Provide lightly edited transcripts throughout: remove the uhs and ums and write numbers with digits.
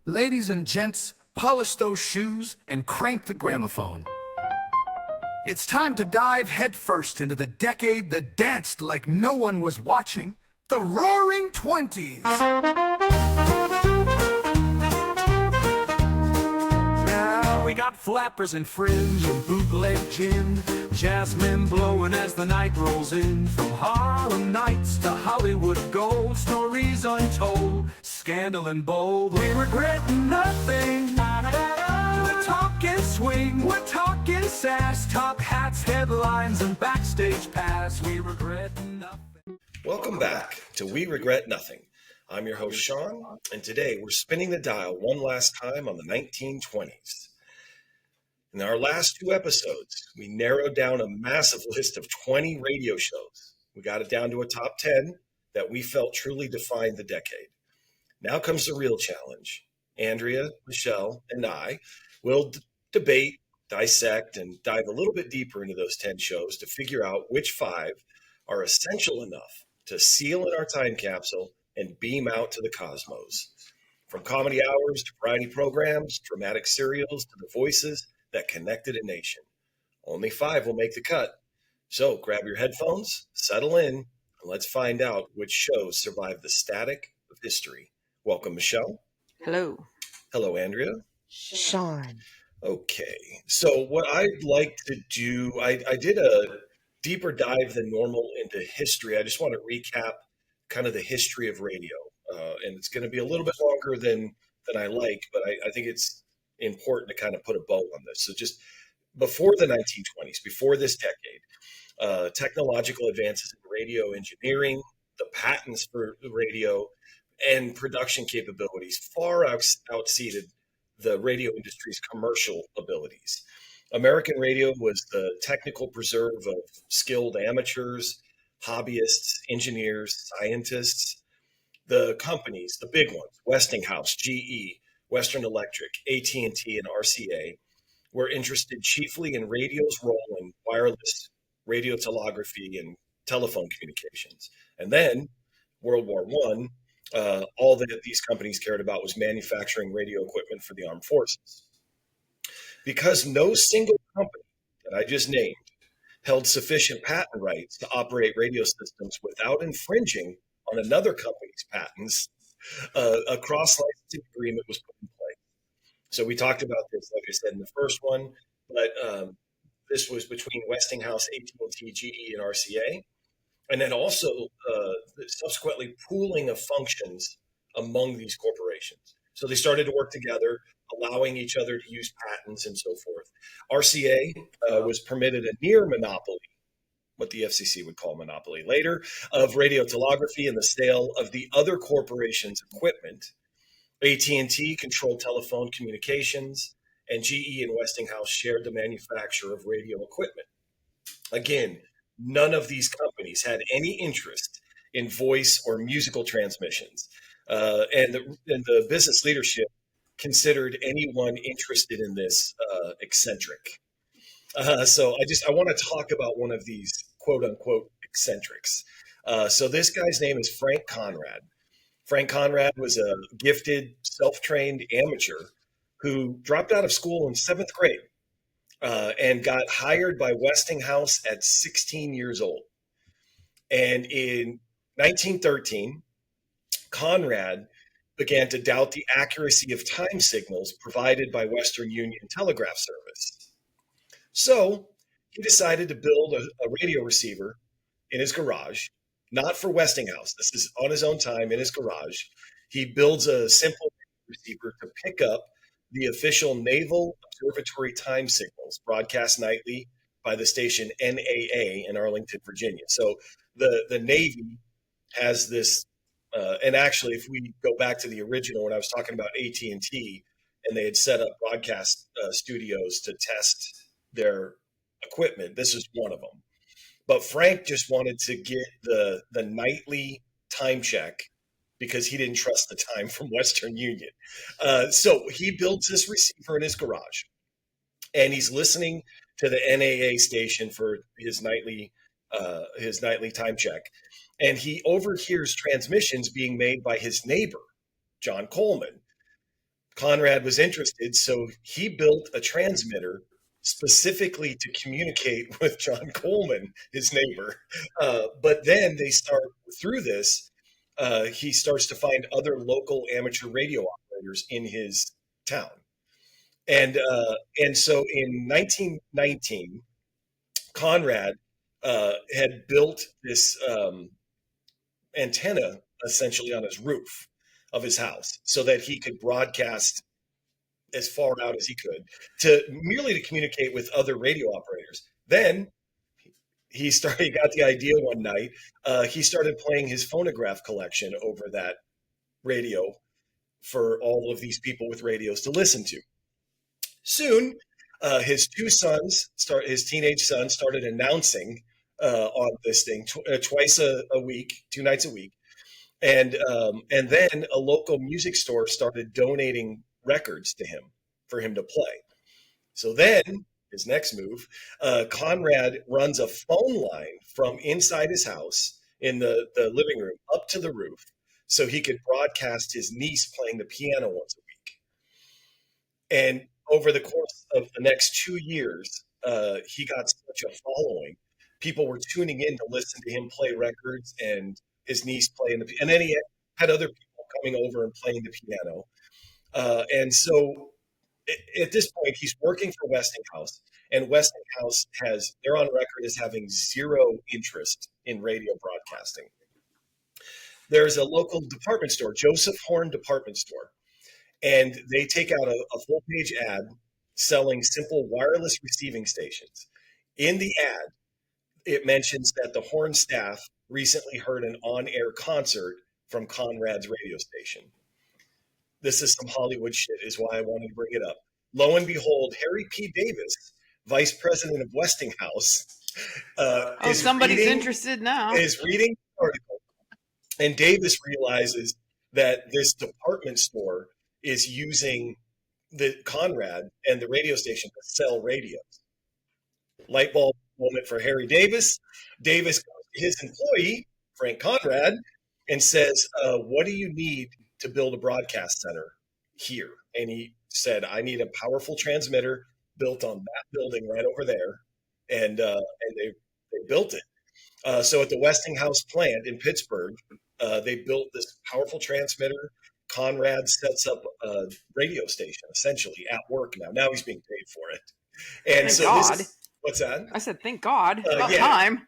Ladies and gents, polish those shoes and crank the gramophone. It's time to dive headfirst into the decade that danced like no one was watching, the Roaring Twenties. Now we got flappers and fringe and bootleg gin, jasmine blowing as the night rolls in. From Harlem Nights to Hollywood gold, stories untold, scandal and bold. We regret nothing. We're talking swing, we're talking sass, top hats, headlines, and backstage pass. We regret nothing. Welcome back to We Regret Nothing. I'm your host, Sean, and today we're spinning the dial one last time on the 1920s. In our last two episodes, we narrowed down a massive list of 20 radio shows. We got it down to a top 10 that we felt truly defined the decade. Now comes the real challenge. Andrea, Michelle, and I will debate, dissect, and dive a little bit deeper into those 10 shows to figure out which 5 are essential enough to seal in our time capsule and beam out to the cosmos. From comedy hours to variety programs, dramatic serials to the voices that connected a nation. Only 5 will make the cut. So grab your headphones, settle in, and let's find out which shows survive the static of history. Welcome, Michelle. Hello. Hello, Andrea. Sean. Okay, so what I'd like to do, I did a deeper dive than normal into history. I just want to recap kind of the history of radio. And it's going to be a little bit longer than I like, but I think it's important to kind of put a bow on this. So just before the 1920s, before this decade, technological advances in radio engineering, the patents for radio, and production capabilities far outseated the radio industry's commercial abilities. American radio was the technical preserve of skilled amateurs, hobbyists, engineers, scientists. The companies, the big ones, Westinghouse, GE, Western Electric, AT&T, and RCA, were interested chiefly in radio's role in wireless radio telegraphy and telephone communications. And then World War I, all that these companies cared about was manufacturing radio equipment for the armed forces. Because no single company that I just named held sufficient patent rights to operate radio systems without infringing on another company's patents, a cross-licensing agreement was put in place. So we talked about this, like I said, in the first one, but this was between Westinghouse, AT&T, GE, and RCA. And then also subsequently pooling of functions among these corporations. So they started to work together, allowing each other to use patents and so forth. RCA was permitted a near monopoly, what the FCC would call monopoly later, of radio telegraphy and the sale of the other corporation's equipment. AT&T controlled telephone communications, and GE and Westinghouse shared the manufacture of radio equipment. Again, none of these companies had any interest in voice or musical transmissions. And the business leadership considered anyone interested in this eccentric. So I want to talk about one of these quote unquote eccentrics. So this guy's name is Frank Conrad. Frank Conrad was a gifted, self-trained amateur who dropped out of school in 7th grade. And got hired by Westinghouse at 16 years old. And in 1913, Conrad began to doubt the accuracy of time signals provided by Western Union Telegraph Service. So he decided to build a radio receiver in his garage, not for Westinghouse. This is on his own time in his garage. He builds a simple receiver to pick up the official Naval Observatory time signals broadcast nightly by the station NAA in Arlington, Virginia. So the Navy has this, and actually, if we go back to the original, when I was talking about AT&T, and they had set up broadcast studios to test their equipment, this is one of them. But Frank just wanted to get the nightly time check because he didn't trust the time from Western Union. So he builds this receiver in his garage, and he's listening to the NAA station for his nightly time check. And he overhears transmissions being made by his neighbor, John Coleman, Conrad was interested, so he built a transmitter specifically to communicate with John Coleman, his neighbor. But then through this, he starts to find other local amateur radio operators in his town. And so in 1919, Conrad had built this antenna essentially on his roof of his house so that he could broadcast as far out as he could merely to communicate with other radio operators. Then he got the idea one night. He started playing his phonograph collection over that radio for all of these people with radios to listen to. Soon, his his teenage sons started announcing on this thing twice a week, 2 nights a week. And then a local music store started donating records to him for him to play. So then his next move, Conrad runs a phone line from inside his house in the living room up to the roof so he could broadcast his niece playing the piano once a week. And over the course of the next 2 years, he got such a following. People were tuning in to listen to him play records and his niece playing and then he had other people coming over and playing the piano. And so at this point, he's working for Westinghouse, and Westinghouse they're on record as having zero interest in radio broadcasting. There's a local department store, Joseph Horn Department Store, and they take out a full-page ad selling simple wireless receiving stations. In the ad, it mentions that the Horn staff recently heard an on-air concert from Conrad's radio station. This is some Hollywood shit, is why I wanted to bring it up. Lo and behold, Harry P. Davis, vice president of Westinghouse, somebody's interested now. Is reading the article, and Davis realizes that this department store is using the Conrad and the radio station to sell radios. Light bulb moment for Harry Davis. Davis goes to his employee, Frank Conrad, and says, what do you need to build a broadcast center here? And he said, I need a powerful transmitter built on that building right over there. And they built it. So at the Westinghouse plant in Pittsburgh, they built this powerful transmitter. Conrad sets up a radio station essentially at work now. Now he's being paid for it. And Thank so God. What's that? I said, thank God. About time.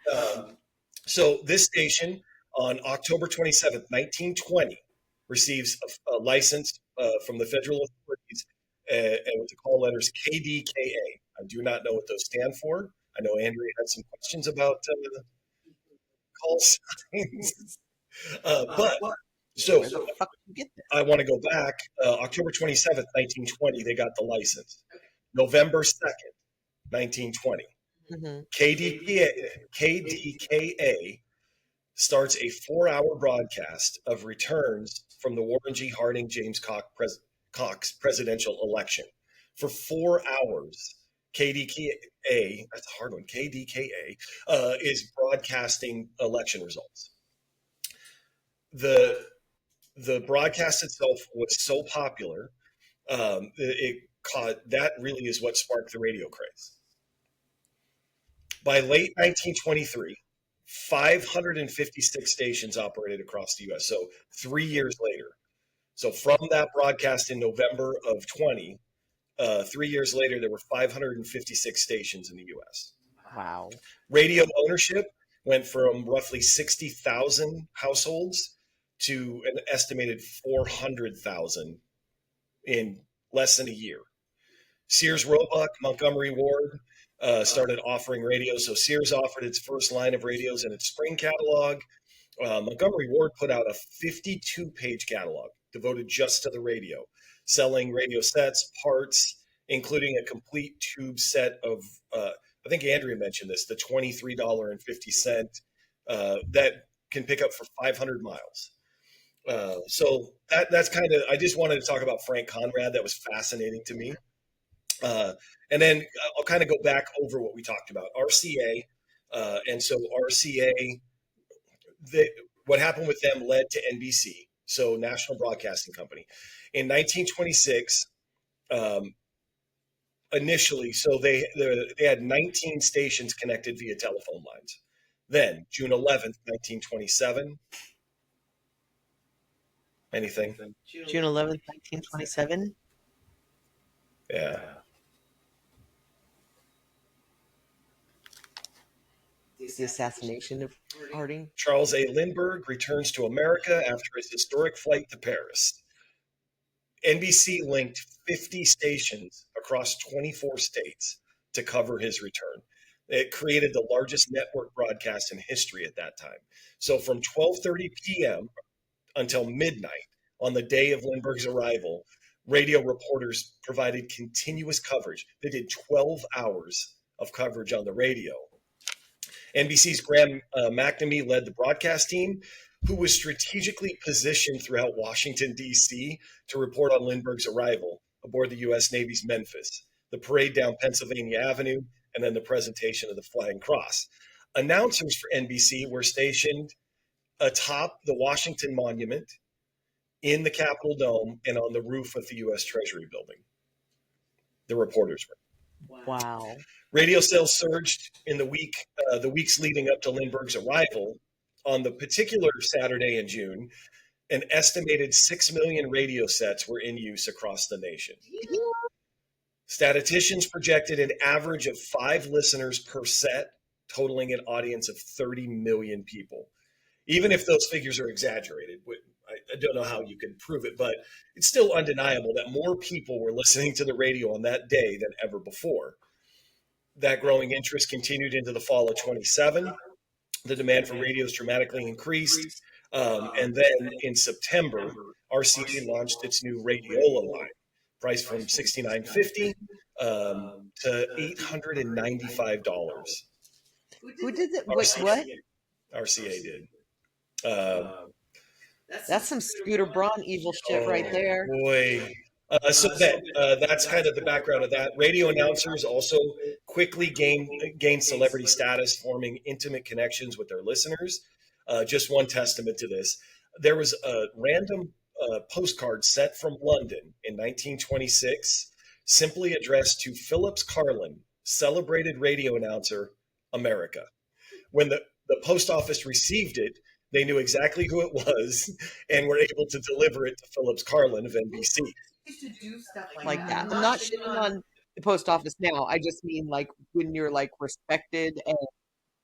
So this station on October 27th, 1920, receives a license from the federal authorities and with the call letters KDKA. I do not know what those stand for. I know Andrea had some questions about call signs. So where the fuck did you get this? I want to go back. October 27th, 1920, they got the license. November 2nd, 1920. KDKA starts a 4-hour broadcast of returns from the Warren G. Harding James Cox presidential election. For 4 hours, KDKA, that's a hard one, KDKA, is broadcasting election results. The broadcast itself was so popular, that really is what sparked the radio craze. By late 1923, 556 stations operated across the U.S. So 3 years later. So from that broadcast in November of 20, 3 years later, there were 556 stations in the U.S. Wow. Radio ownership went from roughly 60,000 households to an estimated 400,000 in less than a year. Sears Roebuck, Montgomery Ward started offering radios. So Sears offered its first line of radios in its spring catalog. Montgomery Ward put out a 52-page catalog devoted just to the radio, selling radio sets, parts, including a complete tube set of, I think Andrea mentioned this, the $23.50 that can pick up for 500 miles. So that's kind of, I just wanted to talk about Frank Conrad. That was fascinating to me. And then I'll kind of go back over what we talked about, RCA. And so RCA, what happened with them led to NBC. so National Broadcasting Company. In 1926, initially, so they had 19 stations connected via telephone lines. Then, June 11th, 1927. Anything? June 11th, 1927. Yeah. The assassination of Harding. Charles A. Lindbergh returns to America after his historic flight to Paris. NBC linked 50 stations across 24 states to cover his return. It created the largest network broadcast in history at that time. So from 12:30 p.m. until midnight on the day of Lindbergh's arrival, radio reporters provided continuous coverage. They did 12 hours of coverage on the radio. NBC's Graham McNamee led the broadcast team, who was strategically positioned throughout Washington, D.C. to report on Lindbergh's arrival aboard the U.S. Navy's Memphis, the parade down Pennsylvania Avenue, and then the presentation of the Flying Cross. Announcers for NBC were stationed atop the Washington Monument, in the Capitol Dome, and on the roof of the U.S. Treasury Building. The reporters were. Wow. Radio sales surged in the weeks leading up to Lindbergh's arrival. On the particular Saturday in June, an estimated 6 million radio sets were in use across the nation. Statisticians projected an average of 5 listeners per set, totaling an audience of 30 million people. Even if those figures are exaggerated, I don't know how you can prove it, but it's still undeniable that more people were listening to the radio on that day than ever before. That growing interest continued into the fall of 27. The demand for radios dramatically increased. And then in September, RCA launched its new Radiola line, priced from $69.50 to $895. Who did that? RCA, What? RCA did. That's some Scooter Braun evil shit right there. Boy. So that's kind of the background of that. Radio announcers also quickly gained celebrity status, forming intimate connections with their listeners. Just one testament to this. There was a random postcard sent from London in 1926, simply addressed to Phillips Carlin, celebrated radio announcer, America. When the post office received it, they knew exactly who it was and were able to deliver it to Phillips Carlin of NBC. To do stuff like that. I'm not shitting on the post office now. I just mean like when you're like respected and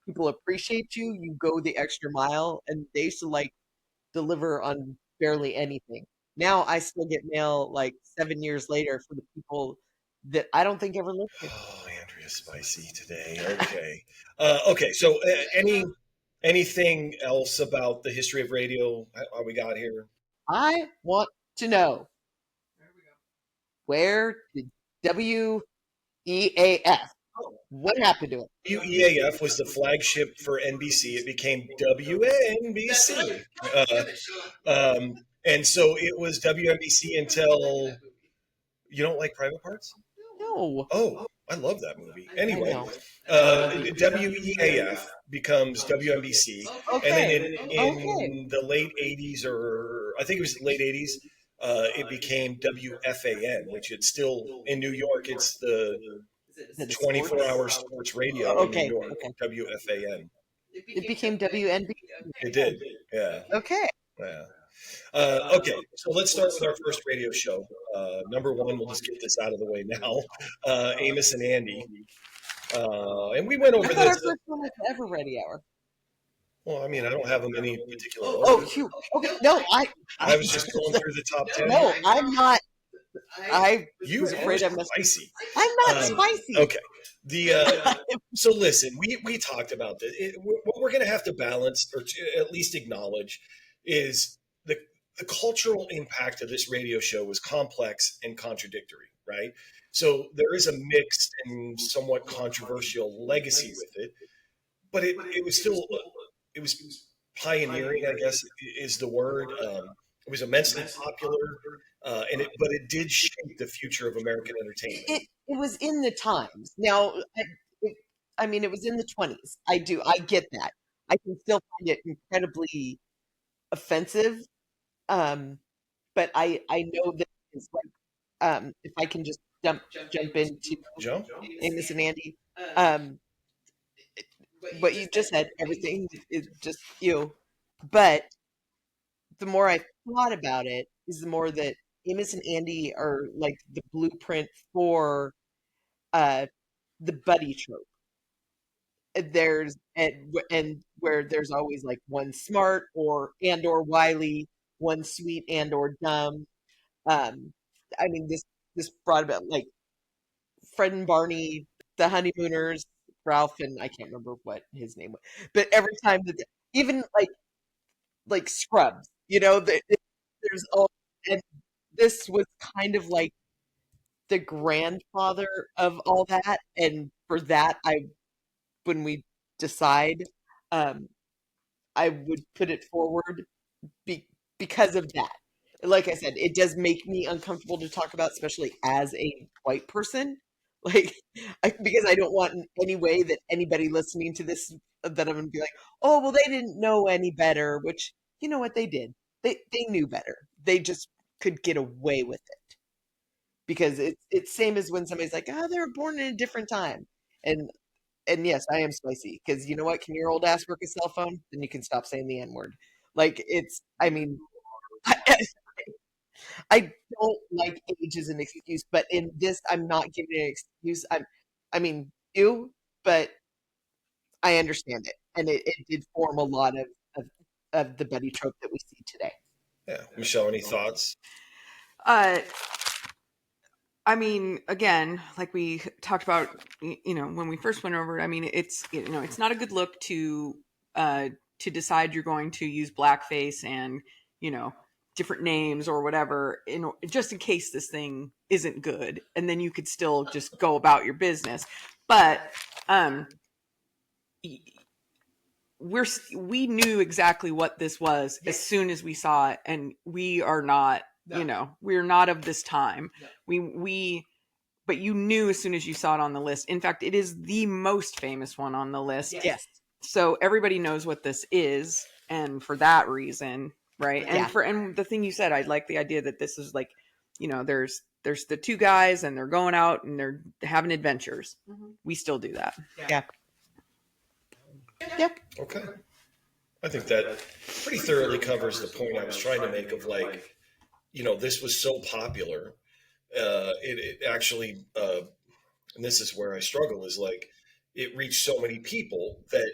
people appreciate you, you go the extra mile, and they used to like deliver on barely anything. Now I still get mail like 7 years later for the people that I don't think ever listened. Oh, Andrea's spicy today. Okay. Okay. So anything else about the history of radio? How we got here? I want to know, where did WEAF? What happened to it? WEAF was the flagship for NBC. It became WNBC. And so it was WNBC until... You don't like Private Parts? No. Oh, I love that movie. Anyway, WEAF becomes WNBC. Okay. And then in the late 80s, or I think it was the late 80s, it became WFAN, which it's still in New York. It's the 24-hour sports radio in New York, WFAN. It became WNB. It did, yeah. Okay. Yeah. Okay, so let's start with our first radio show. Number one, we'll just get this out of the way now. Amos and Andy. And we went over I thought this. our first one was Ever Ready Hour. Well, I mean, I don't have them in any particular Oh, order. shoot. Okay, no, I was just going through the top 10. No, I'm not. I You was afraid are I must. spicy. I'm not spicy. Okay. So listen, we talked about this. What we're going to have to balance, or to at least acknowledge, is the cultural impact of this radio show was complex and contradictory, right? So there is a mixed and somewhat controversial legacy with it, but it was still it was pioneering, I guess is the word. It was immensely popular, but it did shape the future of American entertainment. It was in the times. Now, I mean, it was in the 20s. I get that. I can still find it incredibly offensive. But I know that it's like, if I can just jump into Amos and Andy, what you just said, everything is just but the more I thought about it, is the more that Amos and Andy are like the blueprint for uh the buddy trope. There's and where there's always like one smart or wily, one sweet and or dumb. Um, I mean this brought about like Fred and Barney, the honeymooners, Ralph, and I can't remember what his name was, but every time that even like Scrubs, there's all, and this was kind of like the grandfather of all that, and for that, when we decide, um, I would put it forward because of that. Like I said, it does make me uncomfortable to talk about, especially as a white person. Like, because I don't want in any way that anybody listening to this that I'm going to be like, oh, well, they didn't know any better. Which, you know what, they did. They knew better. They just could get away with it because it's same as when somebody's like, oh, they were born in a different time, and yes, I am spicy because you know what? Can your old ass work a cell phone? Then you can stop saying the N word. Like I mean, I don't like age as an excuse, but in this, I'm not giving an excuse. I mean, but I understand it, and it did form a lot of the buddy trope that we see today. Yeah, Michelle, any thoughts? I mean, again, like we talked about, when we first went over it, I mean, it's not a good look to decide you're going to use blackface and, different names or whatever, just in case this thing isn't good, and then you could still just go about your business. But we knew exactly what this was as soon as we saw it, and we are not. We're not of this time. But you knew as soon as you saw it on the list. In fact, it is the most famous one on the list. Yes. So everybody knows what this is, and for that reason, right? And and the thing you said, I like the idea that this is like, there's the two guys and they're going out and they're having adventures. Mm-hmm. We still do that. Yeah. Yep. Okay. I think that pretty thoroughly covers the point I was trying to make of like, this was so popular. It actually, and this is where I struggle, is like it reached so many people that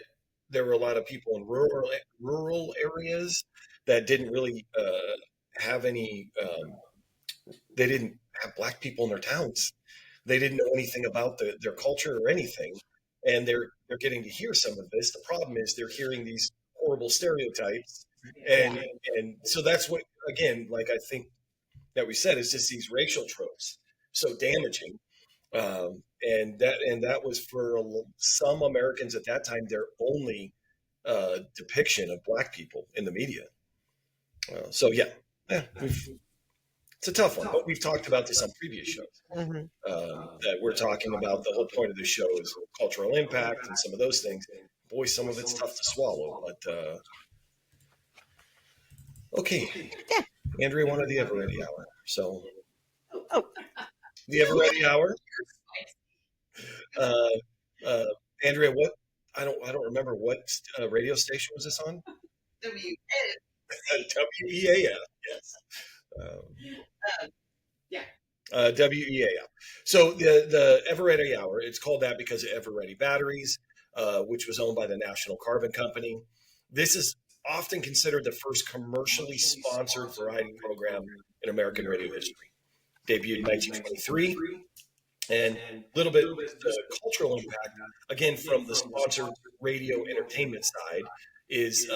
there were a lot of people in rural areas that didn't really have any. They didn't have Black people in their towns. They didn't know anything about their culture or anything, and they're getting to hear some of this. The problem is they're hearing these horrible stereotypes, and so that's what, again, like I think that we said, is just these racial tropes so damaging, and that was for some Americans at that time their only depiction of Black people in the media. So it's a tough one, but we've talked about this on previous shows. Mm-hmm. That we're talking about the whole point of the show is cultural impact and some of those things. Boy, some of it's tough to swallow, but okay. Yeah. Andrea wanted the Ever Ready Hour. So, the Ever Ready Hour. Andrea, what? I don't remember what radio station was this on. WEAF. Yes. WEAF. So the Ever Ready Hour, it's called that because of Ever Ready Batteries, which was owned by the National Carbon Company. This is often considered the first commercially sponsored variety program in American radio history. Debuted in 1923, and a little bit of the cultural impact, again, from the sponsored radio entertainment side, is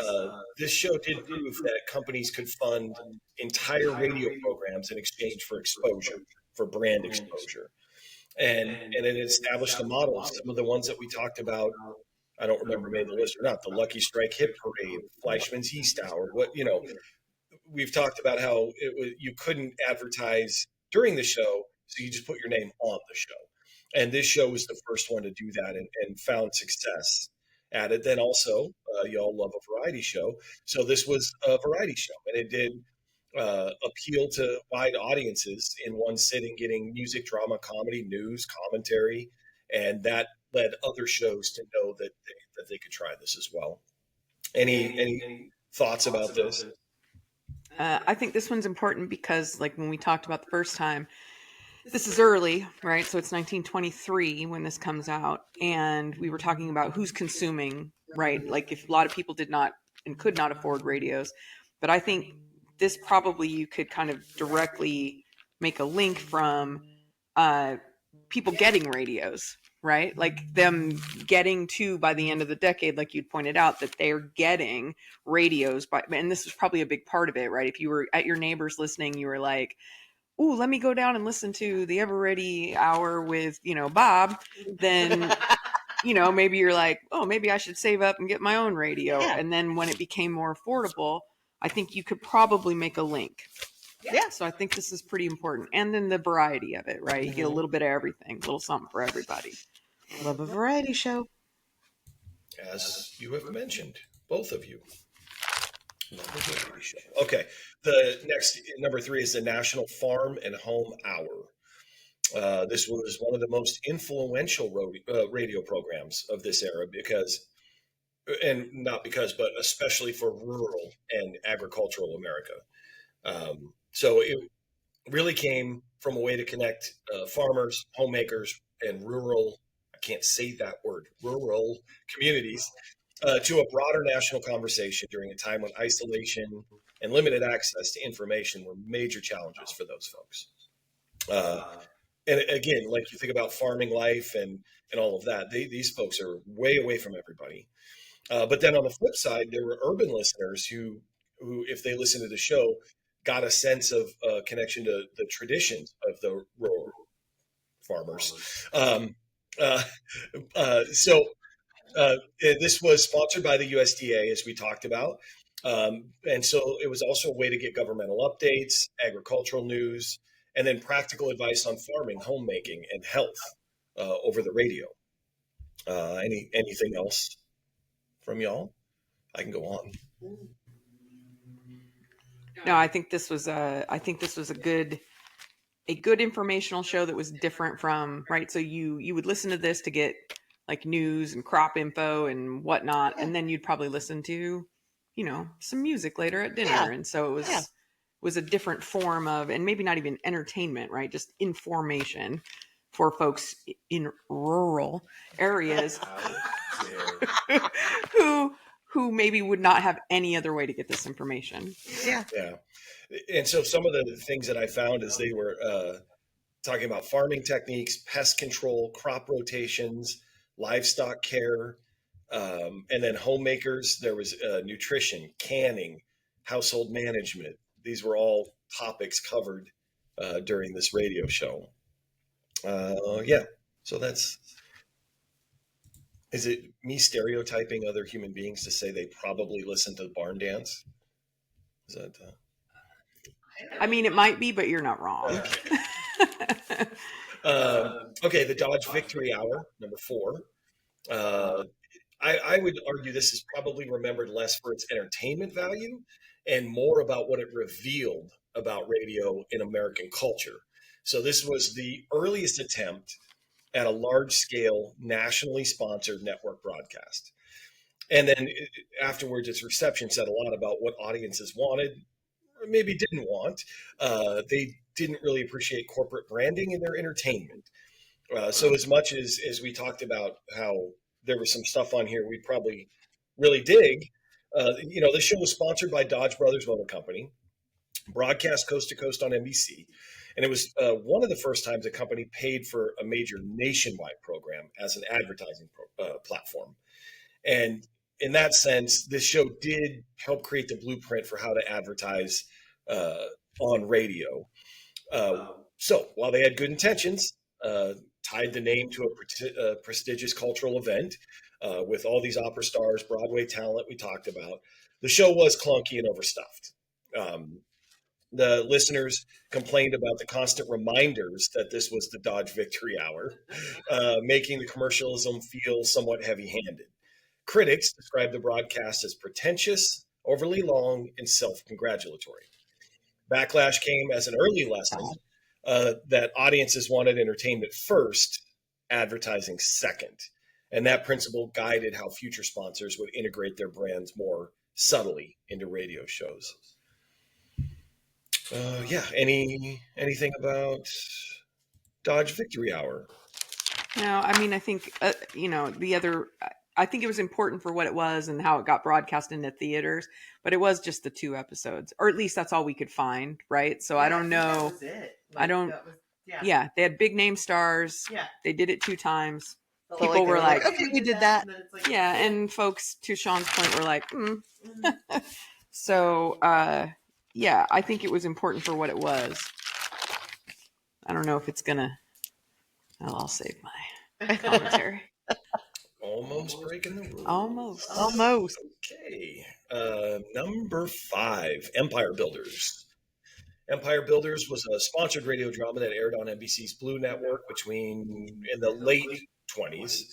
this show did prove that companies could fund entire radio programs in exchange for exposure, for brand exposure. And it established a model. Some of the ones that we talked about, I don't remember made the list or not, the Lucky Strike Hit Parade, Fleischmann's Yeast Hour, we've talked about how you couldn't advertise during the show, so you just put your name on the show. And this show was the first one to do that and found success at it. Then also, y'all love a variety show. So this was a variety show, and it did appeal to wide audiences in one sitting, getting music, drama, comedy, news, commentary, and that led other shows to know that they could try this as well. Any thoughts about this? I think this one's important because, like when we talked about the first time, this is early, right? So it's 1923 when this comes out, and we were talking about who's consuming, right? Like if a lot of people did not and could not afford radios, but I think this probably you could kind of directly make a link from people getting radios, right? Like them getting to, by the end of the decade, like you'd pointed out, that they're getting radios and this was probably a big part of it, right? If you were at your neighbors listening, you were like, ooh, let me go down and listen to the Ever Ready Hour with, Bob, then, maybe you're like, oh, maybe I should save up and get my own radio. Yeah. And then when it became more affordable, I think you could probably make a link. Yeah. So I think this is pretty important. And then the variety of it, right? You get a little bit of everything, a little something for everybody. Love a variety show. As you have mentioned, both of you. Okay, the next number 3 is the National Farm and Home Hour. This was one of the most influential radio programs of this era but especially for rural and agricultural America. So it really came from a way to connect farmers, homemakers, and I can't say that word, rural communities to a broader national conversation during a time when isolation and limited access to information were major challenges for those folks. And again, like you think about farming life and all of that, these folks are way away from everybody. But then on the flip side, there were urban listeners who, if they listened to the show, got a sense of connection to the traditions of the rural farmers. This was sponsored by the USDA, as we talked about. And so it was also a way to get governmental updates, agricultural news, and then practical advice on farming, homemaking, and health over the radio. Anything else from y'all? I can go on. No, I think this was a good informational show that was different from, right? So you would listen to this to get like news and crop info and whatnot, and then you'd probably listen to, some music later at dinner. Yeah. And so it was a different form of, and maybe not even entertainment, right? Just information for folks in rural areas who maybe would not have any other way to get this information. Yeah. And so some of the things that I found is they were talking about farming techniques, pest control, crop rotations, livestock care, and then homemakers. There was nutrition, canning, household management. These were all topics covered during this radio show. So is it me stereotyping other human beings to say they probably listen to Barn Dance? Is that... I mean, it might be, but you're not wrong. Okay, the Dodge Victory Hour, number 4. I would argue this is probably remembered less for its entertainment value and more about what it revealed about radio in American culture. So this was the earliest attempt at a large-scale, nationally sponsored network broadcast. And then afterwards, its reception said a lot about what audiences wanted, or maybe didn't want. They didn't really appreciate corporate branding in their entertainment. So as much as we talked about how there was some stuff on here we'd probably really dig, this show was sponsored by Dodge Brothers Motor Company, broadcast coast to coast on NBC. And it was one of the first times a company paid for a major nationwide program as an advertising platform. And in that sense, this show did help create the blueprint for how to advertise on radio. So while they had good intentions, tied the name to a prestigious cultural event with all these opera stars, Broadway talent we talked about, the show was clunky and overstuffed. The listeners complained about the constant reminders that this was the Dodge Victory Hour, making the commercialism feel somewhat heavy-handed. Critics described the broadcast as pretentious, overly long, and self-congratulatory. Backlash came as an early lesson that audiences wanted entertainment first, advertising second. And that principle guided how future sponsors would integrate their brands more subtly into radio shows. Anything about Dodge Victory Hour? No, I mean, I think, I think it was important for what it was and how it got broadcast into theaters, but it was just the 2 episodes, or at least that's all we could find, right? So I don't know. That was it. I don't. Yeah, they had big name stars. Yeah. They did it 2 times. So People were like, okay, we did that. And then it's like, yeah, and folks, to Sean's point, were like, So, yeah, I think it was important for what it was. I don't know if it's gonna. I'll save my commentary. Almost breaking the rules. Almost. Okay. Number 5, Empire Builders. Empire Builders was a sponsored radio drama that aired on NBC's Blue Network in the late 20s.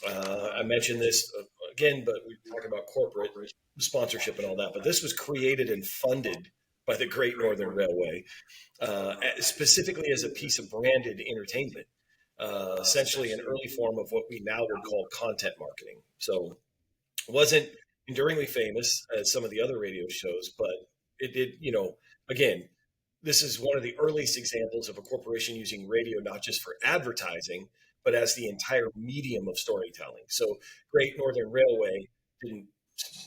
I mentioned this again, but we talked about corporate sponsorship and all that. But this was created and funded by the Great Northern Railway, specifically as a piece of branded entertainment. Essentially an early form of what we now would call content marketing. So it wasn't enduringly famous as some of the other radio shows, but it did, again, this is one of the earliest examples of a corporation using radio not just for advertising, but as the entire medium of storytelling. So Great Northern Railway didn't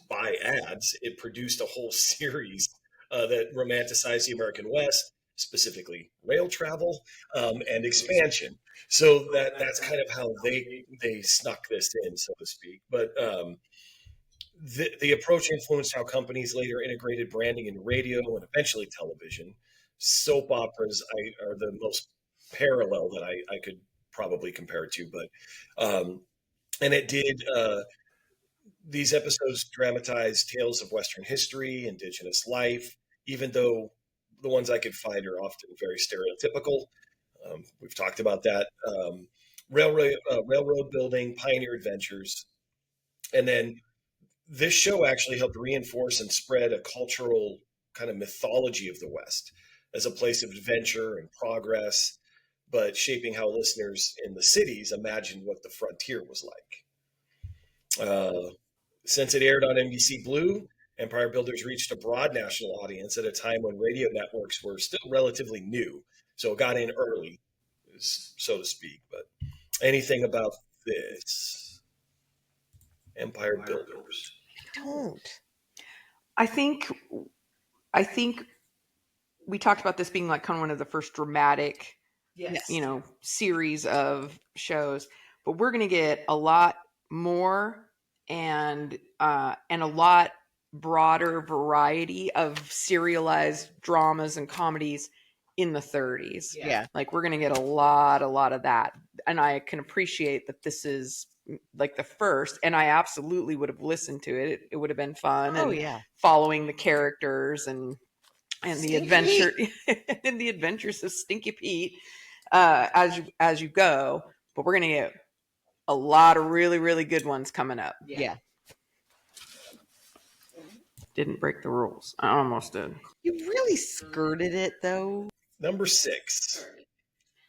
buy ads. It produced a whole series that romanticized the American West, specifically rail travel and expansion. So that's kind of how they snuck this in, so to speak. But the approach influenced how companies later integrated branding in radio and eventually television. Soap operas are the most parallel that I could probably compare it to. But and it did. These episodes dramatized tales of Western history, indigenous life, even though the ones I could find are often very stereotypical. We've talked about that. Railroad building, pioneer adventures. And then this show actually helped reinforce and spread a cultural kind of mythology of the West as a place of adventure and progress, but shaping how listeners in the cities imagined what the frontier was like. Since it aired on NBC Blue, Empire Builders reached a broad national audience at a time when radio networks were still relatively new. So it got in early, so to speak. But anything about this? Empire Builders. Don't. I think we talked about this being like kind of one of the first dramatic, yes. series of shows, but we're going to get a lot more and a lot broader variety of serialized dramas and comedies in the 30s. Yeah. Like we're going to get a lot of that. And I can appreciate that this is like the first, and I absolutely would have listened to it. It would have been fun. Oh, and yeah. following the characters and the Stinky adventure and the adventures of Stinky Pete as you go. But we're going to get a lot of really, really good ones coming up. Yeah. Didn't break the rules. I almost did. You really skirted it, though. Number 6,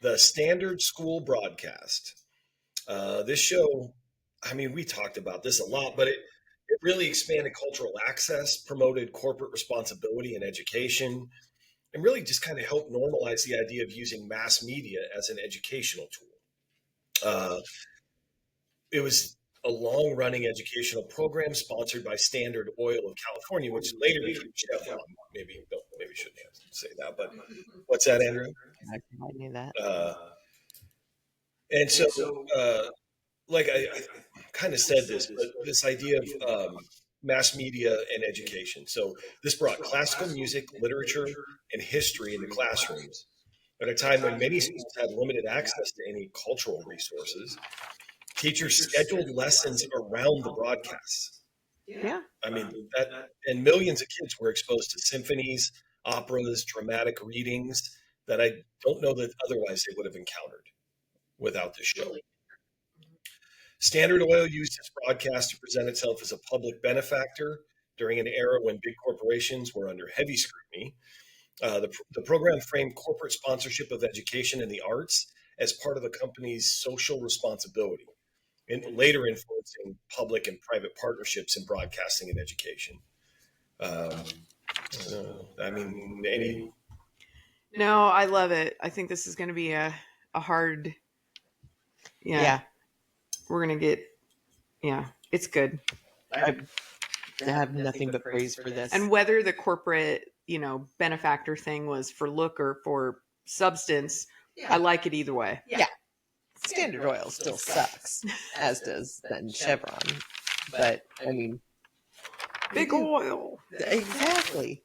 the Standard School Broadcast. This show, I mean, we talked about this a lot, but it really expanded cultural access, promoted corporate responsibility in education, and really just kind of helped normalize the idea of using mass media as an educational tool. It was a long-running educational program sponsored by Standard Oil of California, which later became Chevron. Maybe shouldn't have to say that, but what's that, Andrew? I knew that. And so, like I kind of said this, but this idea of mass media and education. So this brought classical music, literature, and history into classrooms at a time when many schools had limited access to any cultural resources. Teachers scheduled lessons around the broadcasts. Yeah. I mean, and millions of kids were exposed to symphonies, operas, dramatic readings that I don't know that otherwise they would have encountered without this show. Standard Oil used its broadcast to present itself as a public benefactor during an era when big corporations were under heavy scrutiny. The program framed corporate sponsorship of education and the arts as part of the company's social responsibility, and later influencing public and private partnerships in broadcasting and education. I mean, any. No, I love it. I think this is going to be a hard. Yeah. We're going to get. Yeah, it's good. I have nothing but praise for this. And whether the corporate, benefactor thing was for look or for substance, I like it either way. Yeah. Standard Oil still sucks, as does then Chevron. But, I mean... Big oil. Exactly.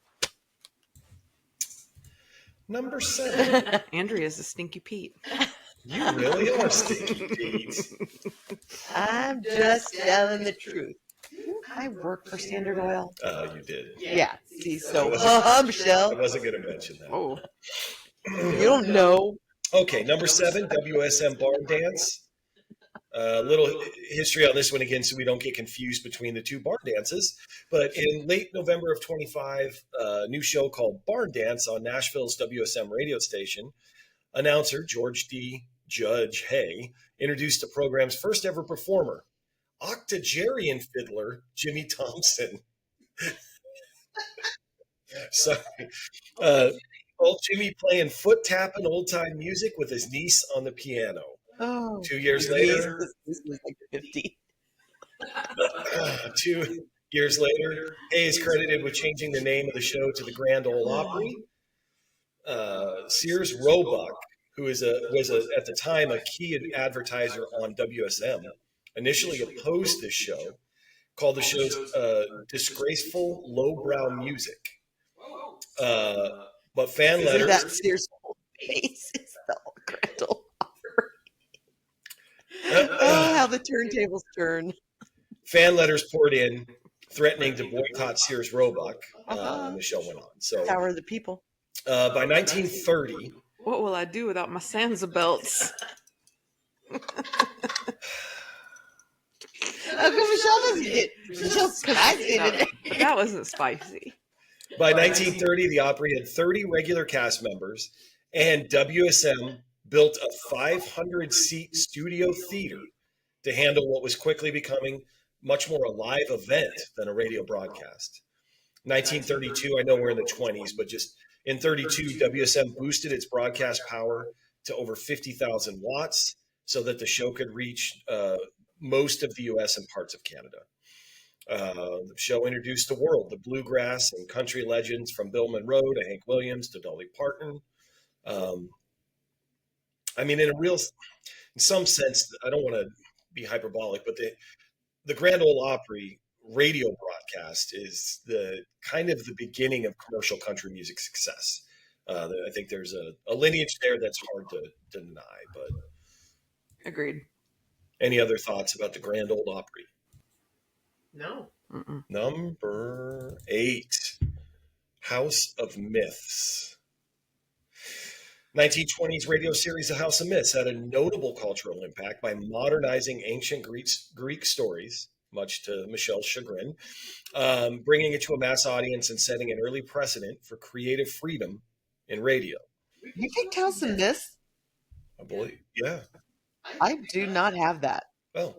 Number 7. Andrea's a stinky Pete. You really are stinky Pete. I'm just telling the truth. I work for Standard Oil. You did. Yeah. See, so, Michelle. I wasn't going to mention that. Oh. You don't know. Okay, number 7, WSM Barn Dance. A little history on this one again, so we don't get confused between the two barn dances. But in late November of 25, a new show called Barn Dance on Nashville's WSM radio station, announcer George D. Judge Hay introduced the program's first ever performer, octogenarian fiddler Jimmy Thompson. Sorry. Old Jimmy playing foot tapping old time music with his niece on the piano. Oh, 2 years later, this was like 50. 2 years later, Hay is credited with changing the name of the show to the Grand Ole Opry. Sears Roebuck, who was at the time a key advertiser on WSM, initially opposed this show, called the show's disgraceful lowbrow music. But fan Isn't letters. that Sears' whole face? It's the Grand Ole Opry. Oh, how the turntables turn. Fan letters poured in, threatening to boycott Sears Roebuck, and the show went on. So, Power of the people. by 1930, What will I do without my Sansa belts? How come Michelle doesn't get Michelle's spicy today? But that wasn't spicy. by 1930, the Opry had 30 regular cast members, and WSM built a 500-seat studio theater to handle what was quickly becoming much more a live event than a radio broadcast. 1932, I know we're in the 20s, but just in 32, WSM boosted its broadcast power to over 50,000 watts so that the show could reach most of the U.S. and parts of Canada. The show introduced the world, the bluegrass and country legends from Bill Monroe to Hank Williams to Dolly Parton. I mean, in some sense, I don't want to be hyperbolic, but the Grand Ole Opry radio broadcast is the kind of the beginning of commercial country music success. I think there's a lineage there that's hard to deny. But Agreed. any other thoughts about the Grand Ole Opry? No. Mm-mm. Number 8, House of Myths. 1920s radio series The House of Myths had a notable cultural impact by modernizing ancient Greek stories, much to Michelle's chagrin, bringing it to a mass audience and setting an early precedent for creative freedom in radio. You picked House of Myths? I believe, yeah. I do not have that. Well,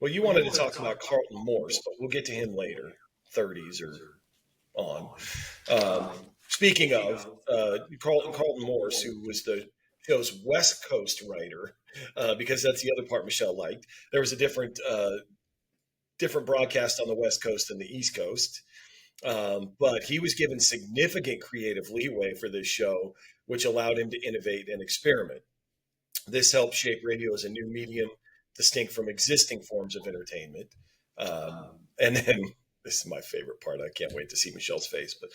you wanted to talk about Carlton Morse, but we'll get to him later, 30s or on. Speaking of Carlton Morse, who was the show's West Coast writer, because that's the other part Michelle liked. There was a different broadcast on the West Coast than the East Coast, but he was given significant creative leeway for this show, which allowed him to innovate and experiment. This helped shape radio as a new medium, distinct from existing forms of entertainment. And then this is my favorite part. I can't wait to see Michelle's face. But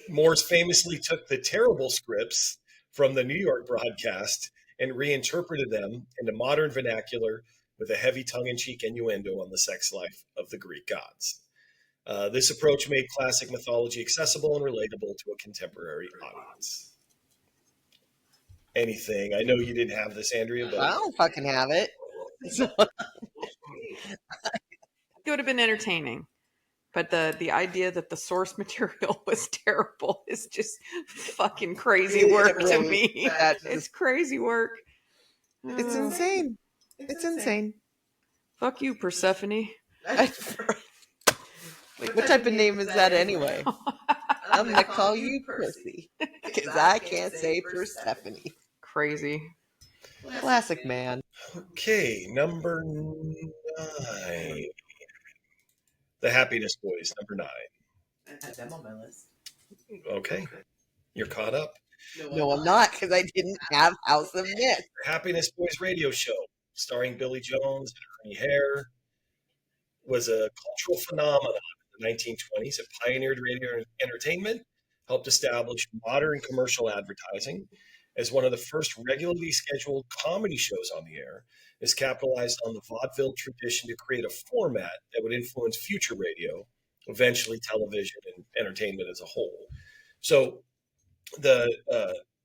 Morse famously took the terrible scripts from the New York broadcast and reinterpreted them into modern vernacular with a heavy tongue-in-cheek innuendo on the sex life of the Greek gods. This approach made classic mythology accessible and relatable to a contemporary audience. Anything? I know you didn't have this, Andrea, but I don't fucking have it. It would have been entertaining. But the idea that the source material was terrible is just fucking crazy work to me. It's crazy work. It's insane. It's insane. Fuck you, Persephone. What type of name is that anyway? I'm gonna call you Percy because I can't say Persephone. Crazy. Classic man. Okay, number 9. The Happiness Boys, number 9. I had them on my list. Okay, you're caught up. No, I'm not because I didn't have House of Myth. The Happiness Boys radio show, starring Billy Jones and Ernie Hare, was a cultural phenomenon in the 1920s. It pioneered radio entertainment, helped establish modern commercial advertising. As one of the first regularly scheduled comedy shows on the air, is capitalized on the vaudeville tradition to create a format that would influence future radio, eventually television and entertainment as a whole. So the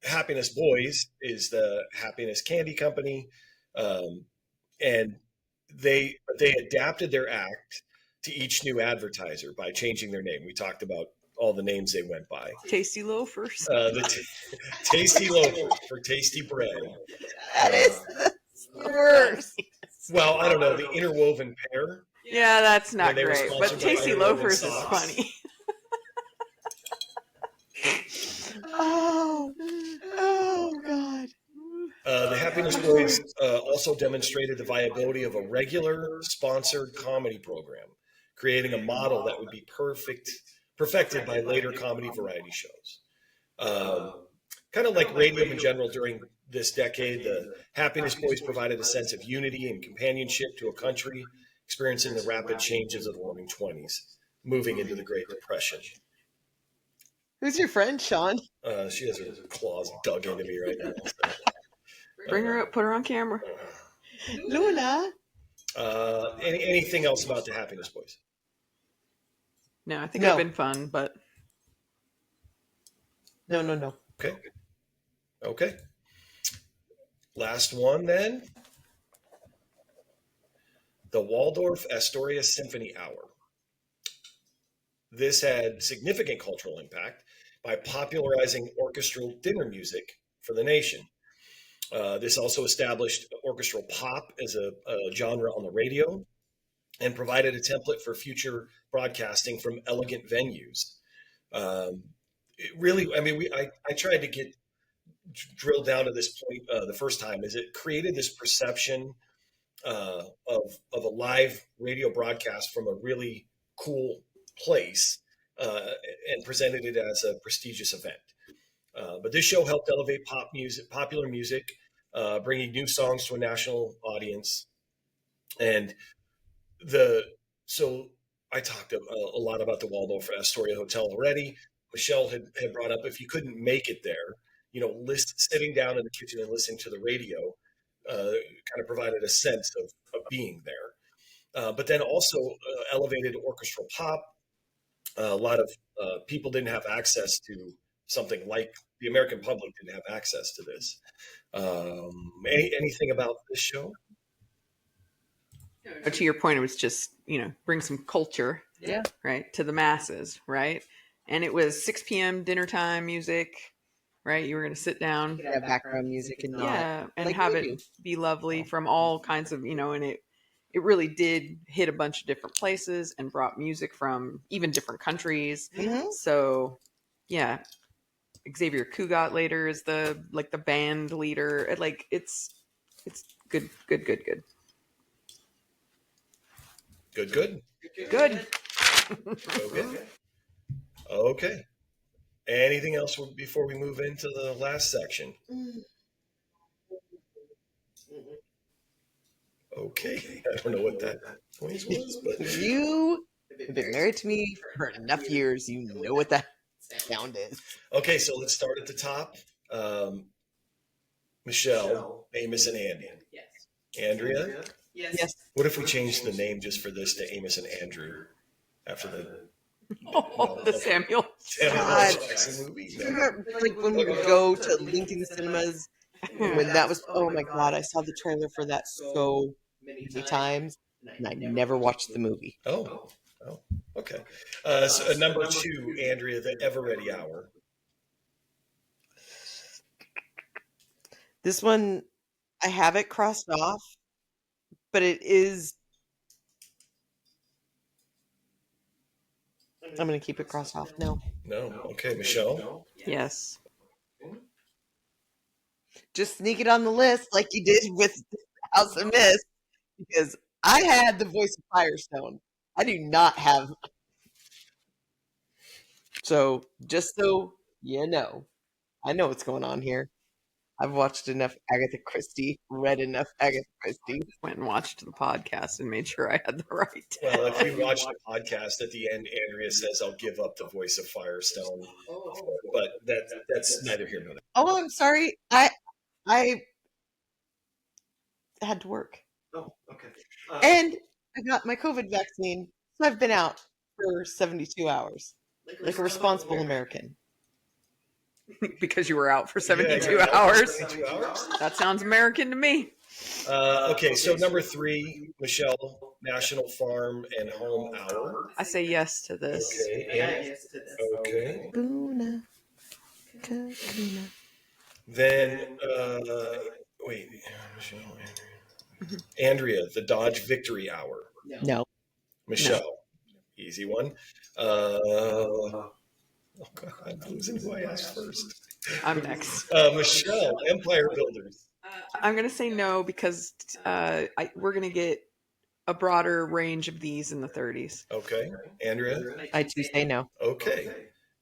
Happiness Boys is the Happiness Candy Company, and they adapted their act to each new advertiser by changing their name. We talked about all the names they went by. Tasty loafers. The tasty loafers for tasty bread. That is the worst. Well, I don't know, the interwoven pear. Yeah, that's not They were great. sponsored But by Tasty Interwoven loafers is Socks. funny. Oh God. The Happiness Boys also demonstrated the viability of a regular sponsored comedy program, creating a model that would be perfected by later comedy variety shows. Kind of like radio in general during this decade, the Happiness Boys provided a sense of unity and companionship to a country experiencing the rapid changes of the roaring 20s, moving into the Great Depression. Who's your friend, Sean? She has her claws dug into me right now. Bring her up, put her on camera. Luna. Anything else about the Happiness Boys? No, I think No. it's been fun, but No. Okay. Last one then. The Waldorf Astoria Symphony Hour. This had significant cultural impact by popularizing orchestral dinner music for the nation. This also established orchestral pop as a genre on the radio and provided a template for future broadcasting from elegant venues. I tried to get drilled down to this point the first time, is it created this perception of a live radio broadcast from a really cool place and presented it as a prestigious event. But this show helped elevate popular music, bringing new songs to a national audience. And so I talked a lot about the Waldorf Astoria Hotel already. Michelle had brought up, if you couldn't make it there, sitting down in the kitchen and listening to the radio kind of provided a sense of being there. But then also elevated orchestral pop. A lot of people didn't have access to something like the American public didn't have access to this. Anything about this show? But to your point, it was just, bring some culture, Yeah. right, to the masses, right? And it was 6 p.m. dinner time music, right? You were going to sit down. Yeah, background music and And like have we it do. be lovely from all kinds of, and it really did hit a bunch of different places and brought music from even different countries. Mhm. So, yeah. Xavier Cugat later is the band leader. It's good. Good. Good. Okay. Anything else before we move into the last section? Okay. I don't know what that noise was, but You have been married to me for enough years. You know what that sound is. okay. So let's start at the top. Michelle, Amos, and Andy. Yes. Andrea, Yes. what if we changed the name just for this to Amos and Andrew after the The Samuel. Samuel L. God. Jackson movie? Do you remember, when we would go to Lincoln Cinemas when that was? Oh my God! I saw the trailer for that so many times, and I never watched the movie. Oh, Oh, okay. So number 2, Andrea, the Ever Ready Hour. This one, I have it crossed off, but it is. I'm going to keep it crossed off. No. No. Okay, Michelle. Yes. Just sneak it on the list like you did with House of Mist, because I had the voice of Firestone. I do not have. So, just so you know, I know what's going on here. I've watched enough Agatha Christie, read enough Agatha Christie. Went and watched the podcast and made sure I had the right. Well, if you watch the podcast at the end, Andrea says, "I'll give up the voice of Firestone," but that's neither here nor there. Oh, I'm sorry. I had to work. Oh, okay. And I got my COVID vaccine, so I've been out for 72 hours, like a responsible American. Because you were out for 72 you're out for hours. 72 hours. That sounds American to me. Okay, so number 3, Michelle, National Farm and Home Hour. I say yes to this. Okay. Okay. Boona, Kakuna. Then, wait, Michelle, Andrea, the Dodge Victory Hour. No. Michelle, easy one. Oh God, I'm losing who I asked first. I'm next. Michelle, Empire Builders. I'm going to say no because we're going to get a broader range of these in the 30s. Okay, Andrea. I too say no. Okay,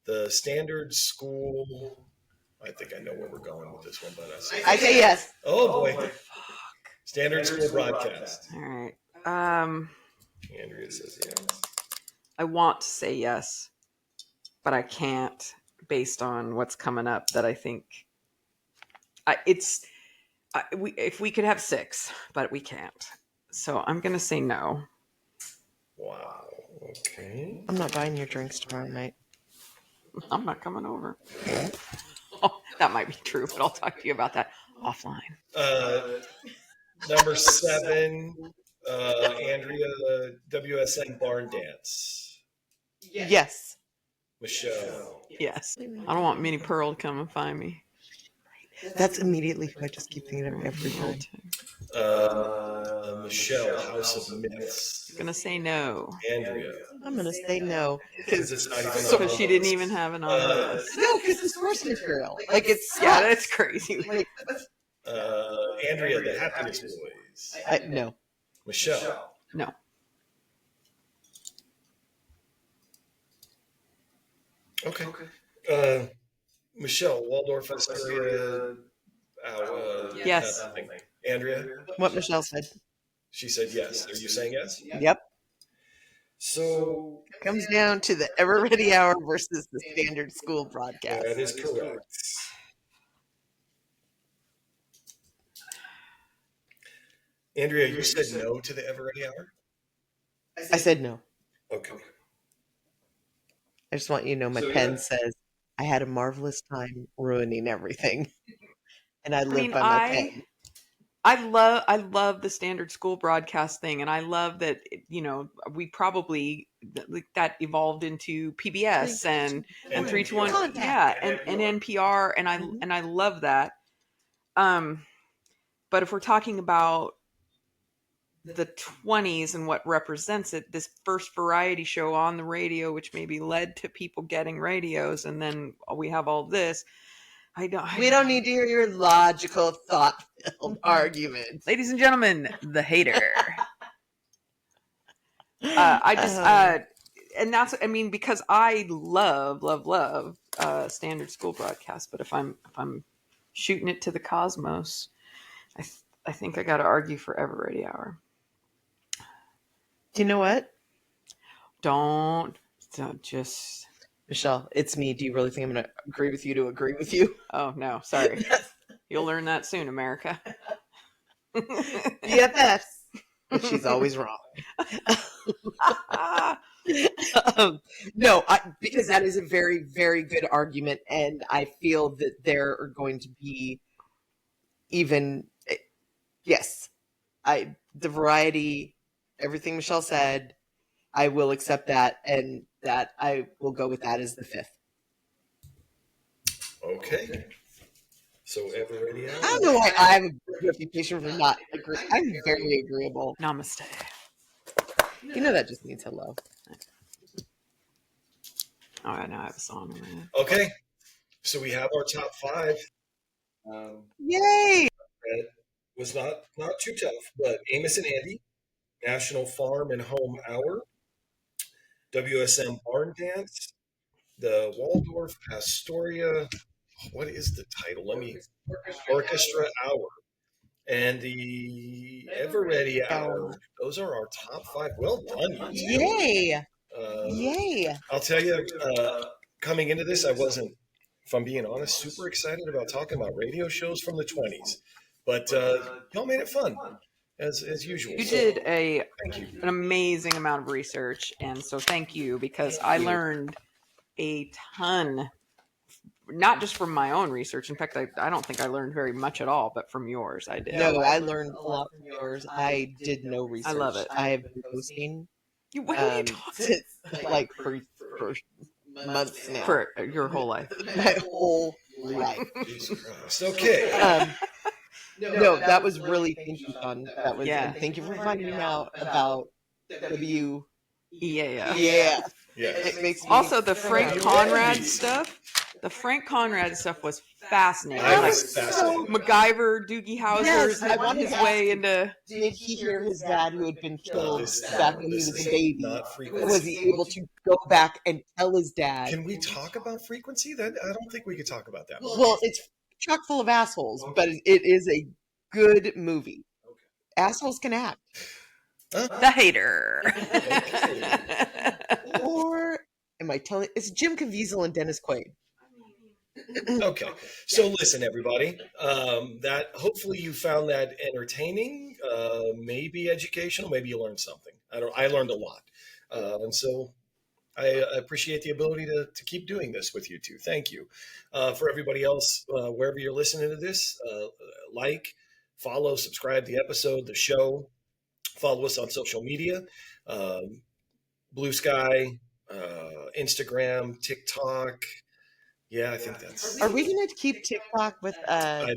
the Standard School. I think I know where we're going with this one, but I say yes. Oh boy. Standard School Broadcast. All right. Andrea says yes. I want to say yes, but I can't based on what's coming up that I think if we could have 6, but we can't. So I'm going to say no. Wow. Okay. I'm not buying your drinks tomorrow night. I'm not coming over. Oh, that might be true, but I'll talk to you about that offline. Number 7, Andrea, WSN Barn Dance. Yes. Michelle. Yes. I don't want Minnie Pearl to come and find me. That's immediately who I just keep thinking of every time. Michelle, House of Myths. I'm going to say no. Andrea. I'm going to say no. Because it's not even So she didn't even have it on the list. No, because it's source material. Like, it's... Yeah, that's crazy. Like, Andrea, the Happiness Boys. no. Michelle. No. Okay. Michelle, Waldorf, Astoria. Yes. Nothing. Andrea. What Michelle said. She said yes. Are you saying yes? Yep. So Comes down to the Ever Ready Hour versus the Standard School Broadcast. that is correct. Andrea, you said no to the Ever Ready Hour? I said no. Okay. I just want you to know my pen says, I had a marvelous time ruining everything. And I live by my pen. I love the Standard School Broadcast thing, and I love that we probably that evolved into PBS and 321, yeah, and NPR, and I love that. But if we're talking about the 20s and what represents it, this first variety show on the radio, which maybe led to people getting radios, and then we have all this. We don't need to hear your logical, thought-filled arguments. Ladies and gentlemen, the hater. And that's, because I love Standard School Broadcast, but if I'm shooting it to the cosmos, I think I got to argue for Ever Ready Hour. Do you know what? Don't just... Michelle, it's me. Do you really think I'm going to agree with you to agree with you? Oh, no. Sorry. You'll learn that soon, America. BFFs. But she's always wrong. No, because that is a very, very good argument. And I feel that there are going to be the variety, everything Michelle said. I will accept that, and that I will go with that as the 5th. Okay. So ever ready I out? don't know why I have a reputation for not agree. I'm very agreeable. Namaste. You know that just means hello. All right, now I have a song in my head. Okay. So we have our top 5. Yay! That was not too tough, but Amos and Andy, National Farm and Home Hour, WSM Barn Dance, the Waldorf Astoria. What is the title? Orchestra Hour, and the Ever Ready Hour. Those are our top 5. Well done, you two. Yay! Uh, Yay! I'll tell you, coming into this, I wasn't, if I'm being honest, super excited about talking about radio shows from the 20s. But y'all made it fun, as usual. You So, did thank you. an amazing amount of research, and so thank you, because I learned a ton, not just from my own research. In fact, I don't think I learned very much at all, but from yours, I did. No, I learned a lot from yours. I did no research. I love it. I have been hosting What are you talking since, like for months now. for your whole life? My whole life. Jesus Christ. Okay. No, that was really thank you, Sean. That was, Yeah. and thank you for finding out about W. Yeah. Yeah, Yeah. it makes me Also, the Frank Yeah. Conrad stuff. The Frank Conrad stuff was fascinating. I Like was fascinated. MacGyver, Doogie Howser, Yes, I wanted his to ask way you, into. did he hear his dad who had been killed This- back when he this was is a baby? not frequency. Was he able to go back and tell his dad? Can we talk about frequency? That I don't think we could talk about that. Well, it's chock full of assholes, but it is a good movie. Assholes can act. Huh? The hater. Or am I telling? It's Jim Caviezel and Dennis Quaid. Okay, so listen, everybody. That hopefully you found that entertaining, maybe educational, maybe you learned something. I learned a lot, and so I appreciate the ability to keep doing this with you two. Thank you. For everybody else, wherever you're listening to this, like, follow, subscribe the episode, the show. Follow us on social media, Blue Sky, Instagram, TikTok. Yeah, I think that's. Are we going to keep TikTok with? I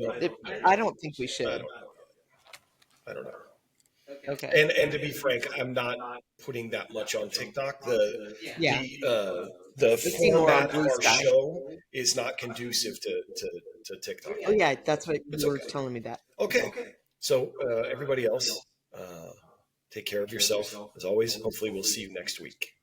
don't think we I should. don't, I don't know. Okay. And to be frank, I'm not putting that much on TikTok. The see more on format of Blue our Sky. show is not conducive to TikTok. Oh yeah, that's what It's you were okay. telling me that. Okay. So everybody else, take care of yourself. As always, hopefully we'll see you next week.